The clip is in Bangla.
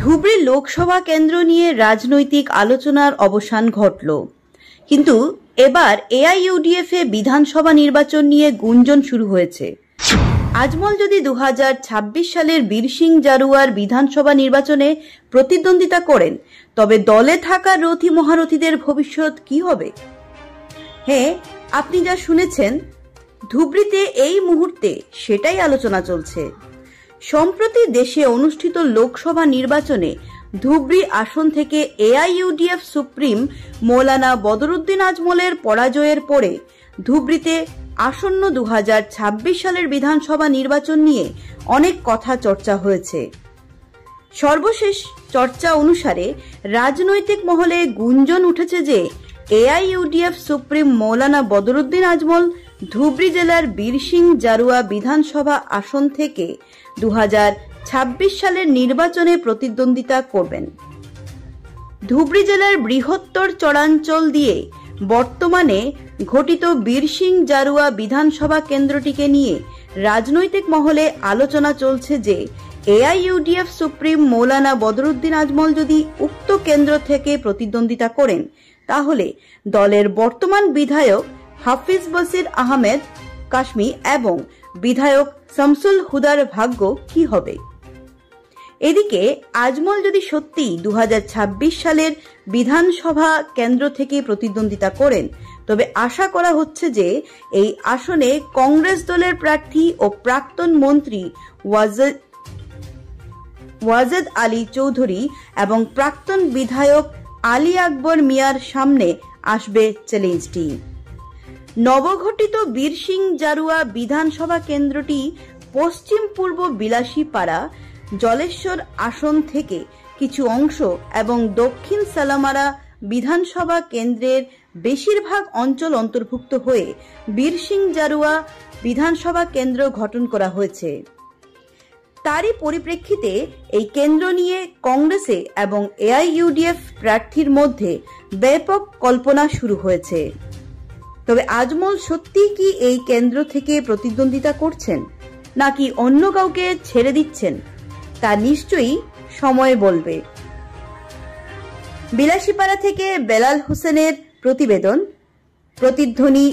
ধুবড়ী লোকসভা কেন্দ্র নিয়ে রাজনৈতিক আলোচনার অবসান ঘটল, কিন্তু এবার এআইইউডিএফ এ বিধানসভা নির্বাচন নিয়ে গুঞ্জন শুরু হয়েছে। আজমল যদি 2026 সালের বীরসিং জারুয়ার বিধানসভা নির্বাচনে প্রতিদ্বন্দ্বিতা করেন, তবে দলে থাকা রথী মহারথীদের ভবিষ্যৎ কি হবে? হ্যাঁ, আপনি যা শুনেছেন, ধুবড়ীতে এই মুহূর্তে সেটাই আলোচনা চলছে। সম্প্রতি দেশে অনুষ্ঠিত লোকসভা নির্বাচনে ধুবড়ী আসন থেকে এআইইউডিএফ সুপ্রিম মৌলানা বদরুদ্দিন আজমলের পরাজয়ের পরে ধুবড়ীতে আসন্ন 2026 সালের বিধানসভা নির্বাচন নিয়ে অনেক কথা চর্চা হয়েছে। সর্বশেষ চর্চা অনুসারে রাজনৈতিক মহলে গুঞ্জন উঠেছে যে এআইইউডিএফ সুপ্রিম মৌলানা বদরুদ্দিন আজমল ধুবড়ী জেলার বীরসিং জারুয়া বিধানসভা আসন থেকে 2026 সালের নির্বাচনে প্রতিদ্বন্দ্বিতা করবেন। ধুবড়ী জেলার বৃহত্তর চরাঞ্চল দিয়ে বর্তমানে ঘটিত বীরসিং জারুয়া বিধানসভা কেন্দ্রটিকে নিয়ে রাজনৈতিক মহলে আলোচনা চলছে যে এআইইউডিএফ সুপ্রিম মৌলানা বদরুদ্দিন আজমল যদি উক্ত কেন্দ্র থেকে প্রতিদ্বন্দ্বিতা করেন, তাহলে দলের বর্তমান বিধায়ক হাফিজ বসির আহমেদ কাশমি এবং বিধায়ক শামসুল হুদার ভাগ্য কি হবে? এদিকে আজমল যদি সত্যি 2026 সালের বিধানসভা কেন্দ্র থেকে প্রতিদ্বন্দ্বিতা করেন, তবে আশা করা হচ্ছে যে এই আসনে কংগ্রেস দলের প্রার্থী ও প্রাক্তন মন্ত্রী ওয়াজেদ আলী চৌধুরী এবং প্রাক্তন বিধায়ক আলী আকবর মিয়ার সামনে আসবে চ্যালেঞ্জটি। নবগঠিত বীরসিং জারুয়া বিধানসভা কেন্দ্রটি পশ্চিম পূর্ব বিলাসীপাড়া জলেশ্বর আসন থেকে কিছু অংশ এবং দক্ষিণ সালামারা বিধানসভা কেন্দ্রের বেশিরভাগ অঞ্চল অন্তর্ভুক্ত হয়ে বীরসিং জারুয়া বিধানসভা কেন্দ্র গঠন করা হয়েছে। তারই পরিপ্রেক্ষিতে এই কেন্দ্র নিয়ে কংগ্রেসে এবং এআইইউডিএফ প্রার্থীর মধ্যে ব্যাপক কল্পনা শুরু হয়েছে। তবে আজমল সত্যি কি এই কেন্দ্র থেকে প্রতিদ্বন্দ্বিতা করছেন, নাকি অন্য কাউকে ছেড়ে দিচ্ছেন, তা নিশ্চয়ই সময় বলবে। বিলাসীপাড়া থেকে বেলাল হোসেনের প্রতিবেদন, প্রতিধ্বনি